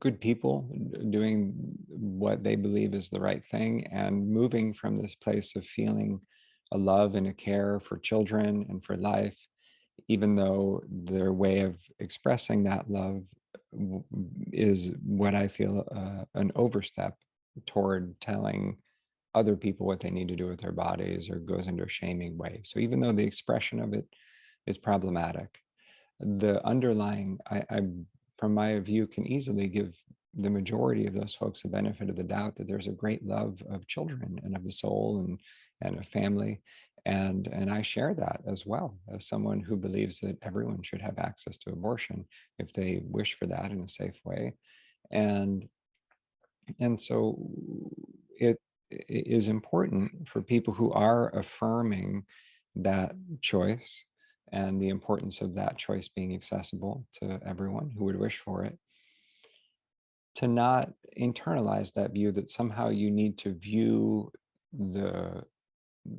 good people doing what they believe is the right thing and moving from this place of feeling a love and a care for children and for life, even though their way of expressing that love is what I feel an overstep toward telling other people what they need to do with their bodies, or goes into a shaming way. So even though the expression of it is problematic, the underlying, I from my view, can easily give the majority of those folks the benefit of the doubt that there's a great love of children and of the soul and a family. And I share that as well, as someone who believes that everyone should have access to abortion if they wish for that in a safe way. And so it is important for people who are affirming that choice and the importance of that choice being accessible to everyone who would wish for it, to not internalize that view that somehow you need to view the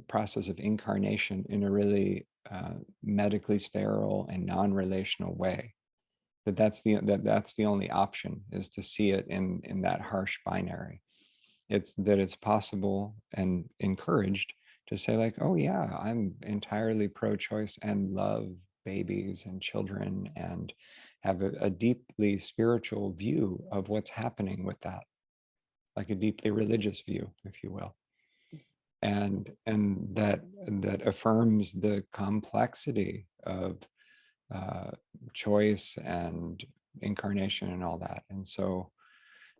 process of incarnation in a really medically sterile and non-relational way. That's the only option, is to see it in that harsh binary. It's possible and encouraged to say, like, oh yeah, I'm entirely pro-choice and love babies and children and have a deeply spiritual view of what's happening with that, like a deeply religious view, if you will. And that affirms the complexity of choice and incarnation and all that. And so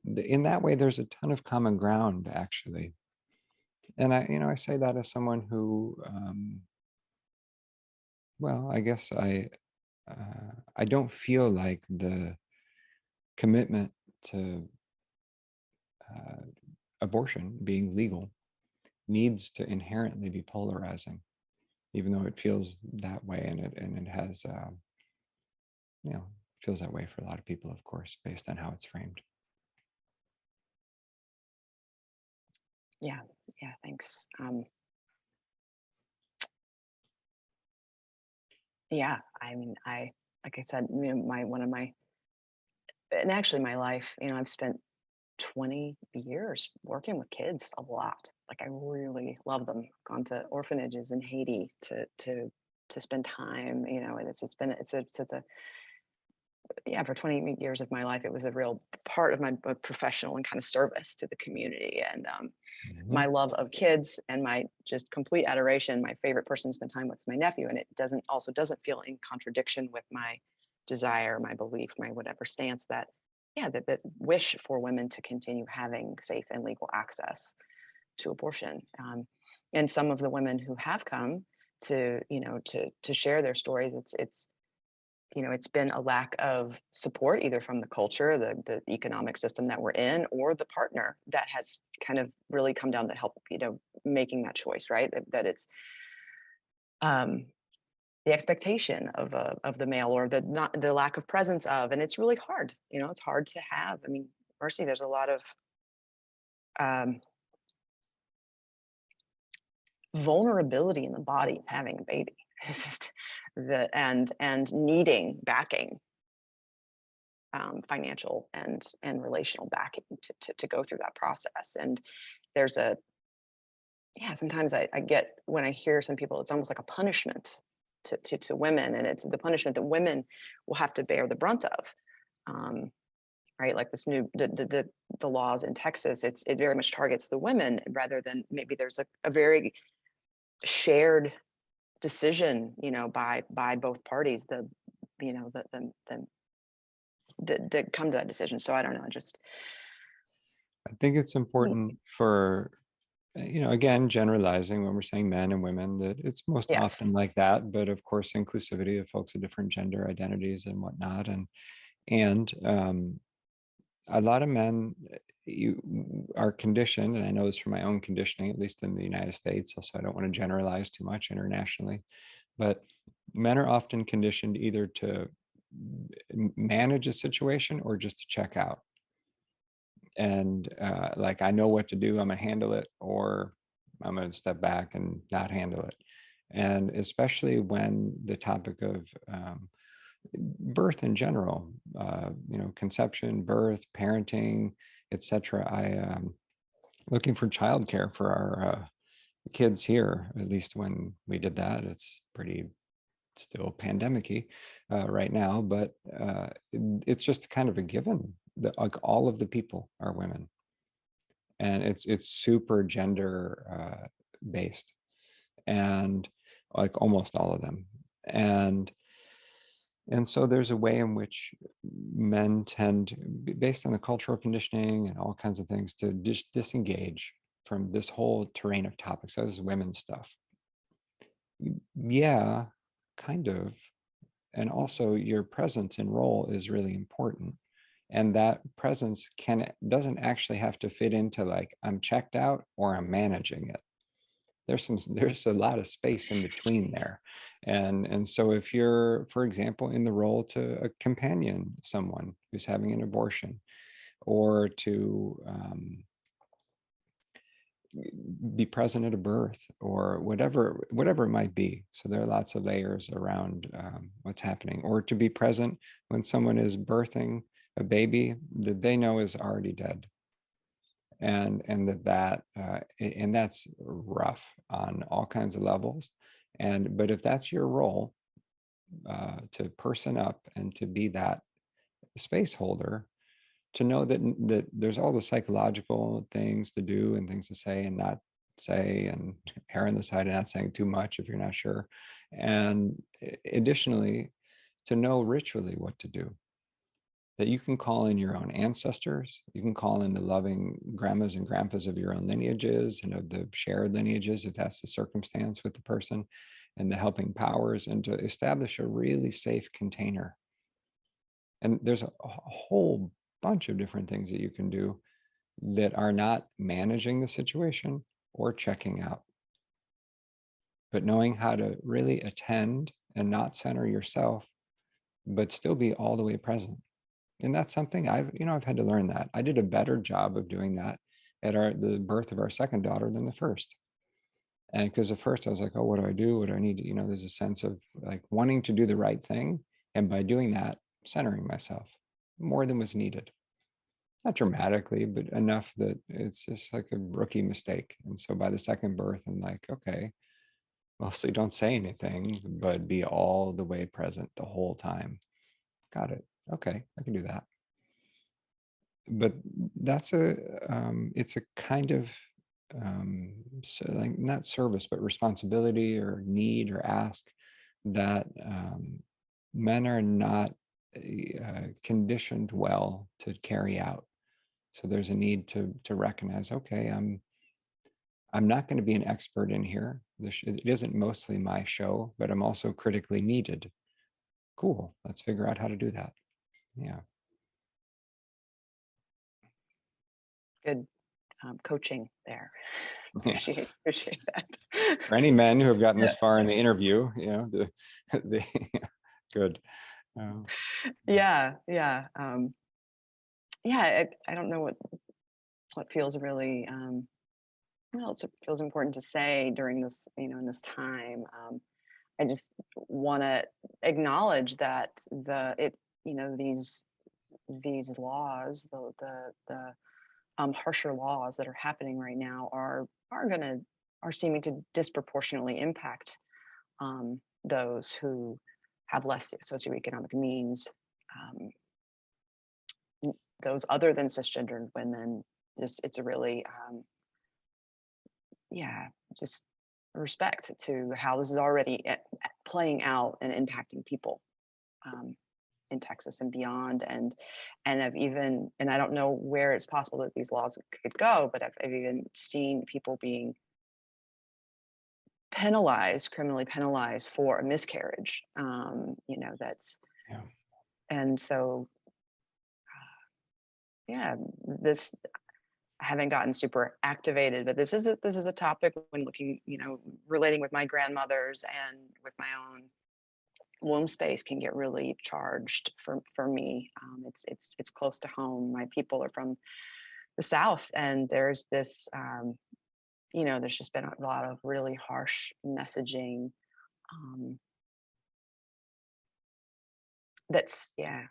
in that way, there's a ton of common ground, actually. And I say that as someone who, well, I guess I don't feel like the commitment to abortion being legal needs to inherently be polarizing, even though it feels that way, and it has feels that way for a lot of people, of course, based on how it's framed. Yeah, yeah, thanks. Yeah, I mean, like I said, and actually my life, I've spent 20 years working with kids a lot. Like I really love them. Gone to orphanages in Haiti to spend time, and it's a yeah, for 20 years of my life, it was a real part of my both professional and kind of service to the community. And Mhm. my love of kids and my just complete adoration, my favorite person to spend time with is my nephew. And it doesn't feel in contradiction with my desire, my belief, my whatever stance that, yeah, that wish for women to continue having safe and legal access to abortion. And some of the women who have come to share their stories, it's been a lack of support either from the culture, the economic system that we're in, or the partner that has kind of really come down to help, making that choice, right? That it's um, the expectation of the male, or the lack of presence of, and it's really hard. It's hard to have. I mean, Mercy, there's a lot of um, vulnerability in the body of having a baby. It's just and needing backing, financial and relational backing to go through that process. And there's a yeah, sometimes I get, when I hear some people, it's almost like a punishment to women, and it's the punishment that women will have to bear the brunt of. Um, right, like this new the laws in Texas, it very much targets the women rather than maybe there's a very shared decision, by both parties, the you know the that come to that decision. So I don't know, just I think it's mm, important for, again, generalizing when we're saying men and women, that it's most often yes, like that, but of course, inclusivity of folks of different gender identities and whatnot. And a lot of men, you are conditioned, and I know this from my own conditioning, at least in the United States, so I don't want to generalize too much internationally, but men are often conditioned either to manage a situation or just to check out. And like, I know what to do, I'm gonna handle it, or I'm gonna step back and not handle it. And especially when the topic of birth in general, conception, birth, parenting, etc. I looking for childcare for our kids here. At least when we did that, it's pretty still pandemic-y right now, but it's just kind of a given that like all of the people are women, and it's super gender based, and like almost all of them. And so there's a way in which men tend, based on the cultural conditioning and all kinds of things, to just disengage from this whole terrain of topics. So this is women's stuff. Yeah, kind of. And also your presence and role is really important. And that presence doesn't actually have to fit into like, I'm checked out or I'm managing it. There's a lot of space in between there. And so if you're, for example, in the role to a companion someone who's having an abortion, or to be present at a birth, or whatever it might be, so there are lots of layers around what's happening, or to be present when someone is birthing a baby that they know is already dead, and that's rough on all kinds of levels. But if that's your role, to person up and to be that space holder, to know that there's all the psychological things to do and things to say and not say, and err on the side of not saying too much if you're not sure. And additionally, to know ritually what to do, that you can call in your own ancestors, you can call in the loving grandmas and grandpas of your own lineages and of the shared lineages, if that's the circumstance with the person, and the helping powers, and to establish a really safe container. And there's a whole bunch of different things that you can do that are not managing the situation or checking out, but knowing how to really attend and not center yourself, but still be all the way present. And that's something I've had to learn that. I did a better job of doing that at the birth of our second daughter than the first. And because at first I was like, oh, what do I do? What do I need to, there's a sense of like wanting to do the right thing. And by doing that, centering myself more than was needed. Not dramatically, but enough that it's just like a rookie mistake. And so by the second birth, I'm like, okay, mostly don't say anything, but be all the way present the whole time. Got it. Okay, I can do that. But that's it's a kind of so like not service, but responsibility or need or ask that men are not conditioned well to carry out. So there's a need to recognize, okay, I'm not going to be an expert in here. It isn't mostly my show, but I'm also critically needed. Cool. Let's figure out how to do that. Yeah. Good coaching there. Yeah. Appreciate that. For any men who have gotten Yeah. this far in the interview, the good. Yeah, yeah, yeah. I don't know what feels really well. It feels important to say during this, in this time. I just want to acknowledge that these laws, the harsher laws that are happening right now are seeming to disproportionately impact those who have less socioeconomic means, um, those other than cisgendered women. It's a really yeah, just respect to how this is already playing out and impacting people um, in Texas and beyond, and I don't know where it's possible that these laws could go, but I've even seen people being criminally penalized for a miscarriage. That's Yeah. and so yeah, this I haven't gotten super activated, but this is a topic when looking, relating with my grandmothers and with my own womb space can get really charged for me. It's close to home. My people are from the South, and there's this, there's just been a lot of really harsh messaging. That's yeah.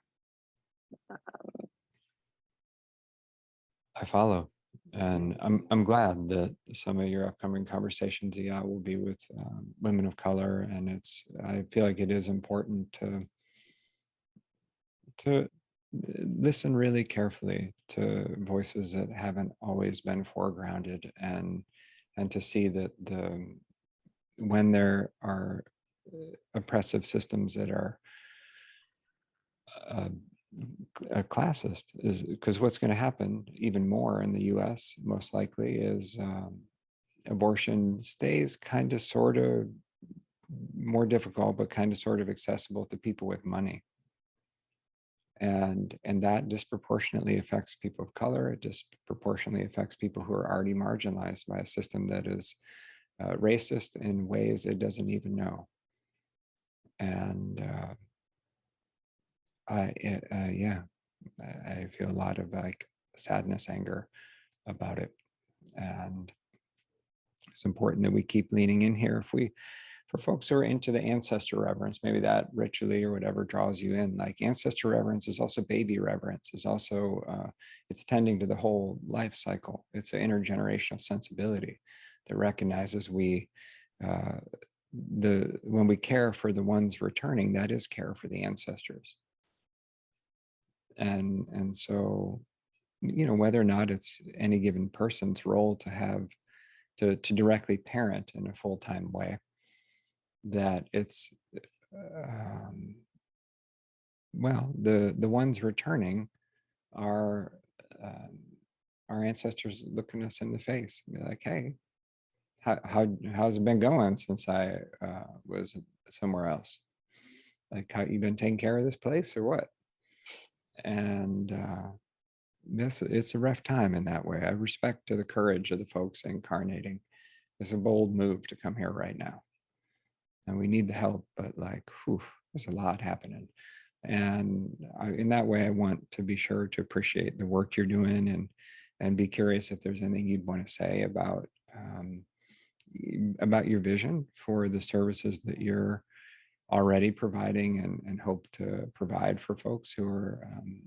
I follow. And I'm glad that some of your upcoming conversations, yeah, will be with women of color. And I feel like it is important to listen really carefully to voices that haven't always been foregrounded, and to see that when there are oppressive systems that are uh, classist, is because what's going to happen even more in the US most likely is abortion stays kind of sort of more difficult, but kind of sort of accessible to people with money. And that disproportionately affects people of color. It disproportionately affects people who are already marginalized by a system that is racist in ways it doesn't even know. And yeah, I feel a lot of like sadness, anger about it. And it's important that we keep leaning in here. For folks who are into the ancestor reverence, maybe that ritually or whatever draws you in, like ancestor reverence is also baby reverence, is also, it's tending to the whole life cycle. It's an intergenerational sensibility that recognizes when we care for the ones returning, that is care for the ancestors. And so, whether or not it's any given person's role to have to directly parent in a full-time way, that it's well, the ones returning are our ancestors looking us in the face and be like, hey, how's it been going since I was somewhere else? Like, how you been taking care of this place or what? And it's a rough time in that way. I respect to the courage of the folks incarnating. It's a bold move to come here right now, and we need the help, but like, whew, there's a lot happening. And in that way, I want to be sure to appreciate the work you're doing, and be curious if there's anything you'd want to say about your vision for the services that you're already providing, and hope to provide for folks who are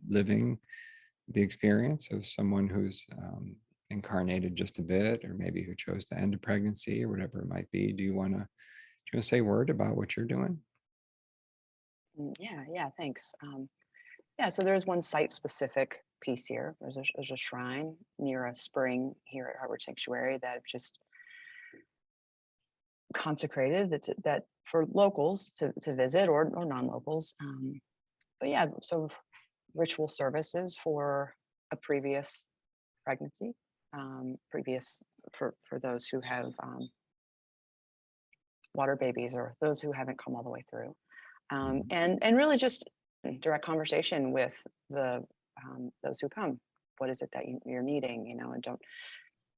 living the experience of someone who's incarnated just a bit, or maybe who chose to end a pregnancy or whatever it might be. Do you want to say a word about what you're doing? Yeah, thanks. Yeah, so there's one site-specific piece here. There's a shrine near a spring here at Heartward Sanctuary that I've just consecrated, that for locals to visit, or non-locals. But yeah, so ritual services for a previous pregnancy, previous for those who have water babies, or those who haven't come all the way through, and really just direct conversation with the those who come. What is it that you're needing, and don't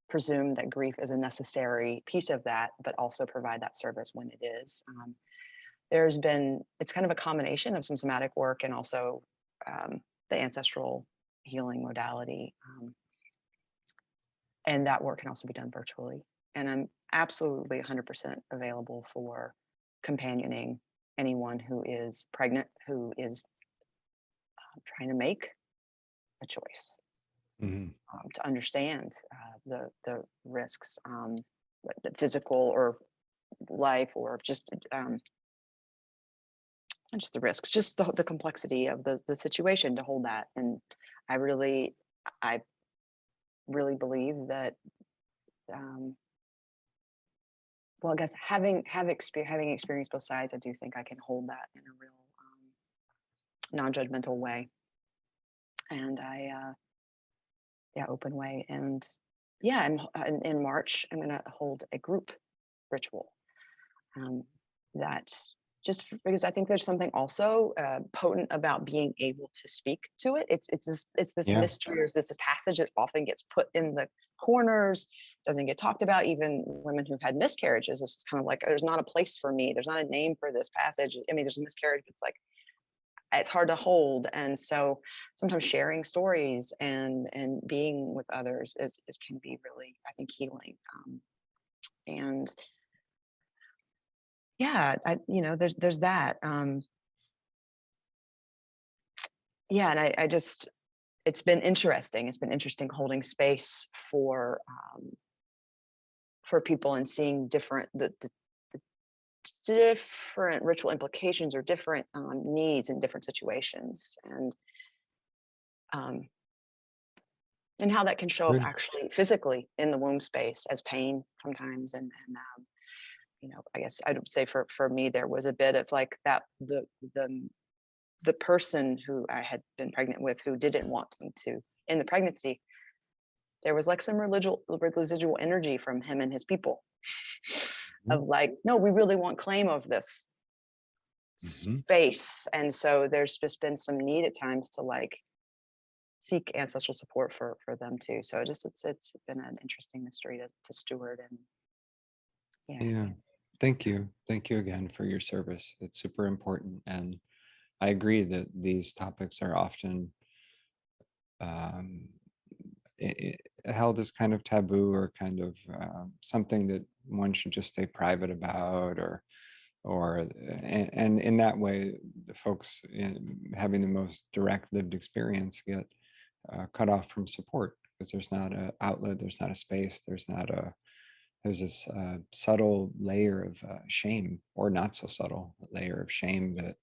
presume that grief is a necessary piece of that, but also provide that service when it is. It's kind of a combination of some somatic work, and also the ancestral healing modality. And that work can also be done virtually. And I'm absolutely 100% available for companioning anyone who is pregnant, who is trying to make a choice, to understand the risks, the physical or life, or just the risks, just the complexity of the situation, to hold that. And I really believe that, well, I guess having experienced both sides, I do think I can hold that in a real non-judgmental way, and open way. And yeah, in March, I'm going to hold a group ritual, that, just because I think there's something also potent about being able to speak to it. It's this Yeah. mystery, or this passage that often gets put in the corners, doesn't get talked about. Even women who've had miscarriages, it's kind of like, there's not a place for me. There's not a name for this passage. I mean, there's a miscarriage. It's like, it's hard to hold. And so sometimes sharing stories and being with others is can be really, I think, healing. And yeah, there's that. Yeah, and I just, it's been interesting. It's been interesting holding space for people, and seeing the different ritual implications, or different needs in different situations, and how that can show up Good. actually physically in the womb space as pain sometimes. And I guess I would say for me, there was a bit of like that, the person who I had been pregnant with, who didn't want me to in the pregnancy, there was like some residual energy from him and his people, of like, no, we really want claim of this space. And so there's just been some need at times to like seek ancestral support for them too. So it's been an interesting mystery to steward. And Yeah. Thank you again for your service. It's super important, and I agree that these topics are often held as kind of taboo, or kind of something that one should just stay private about, and in that way, the folks having the most direct lived experience get cut off from support, because there's not an outlet, there's not a space, there's this subtle layer of shame, or not so subtle layer of shame, that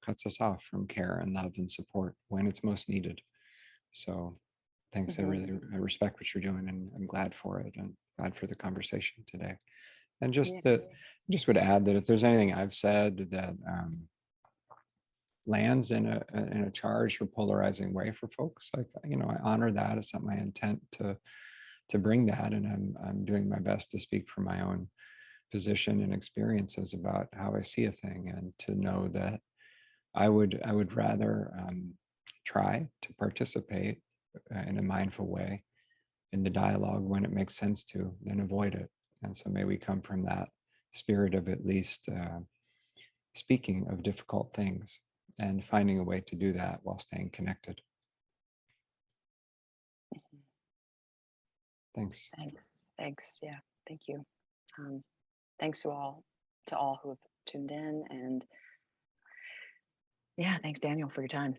cuts us off from care and love and support when it's most needed. So thanks. I respect what you're doing, and I'm glad for it, and glad for the conversation today. And just would add that if there's anything I've said that lands in a charged or polarizing way for folks, like, I honor that. It's not my intent to bring that, and I'm doing my best to speak from my own position and experiences about how I see a thing, and to know that I would rather try to participate in a mindful way in the dialogue when it makes sense to, then avoid it. And so may we come from that spirit of at least speaking of difficult things and finding a way to do that while staying connected. Thanks. Thanks. Yeah, thank you. Thanks to all who have tuned in, and yeah, thanks Daniel for your time.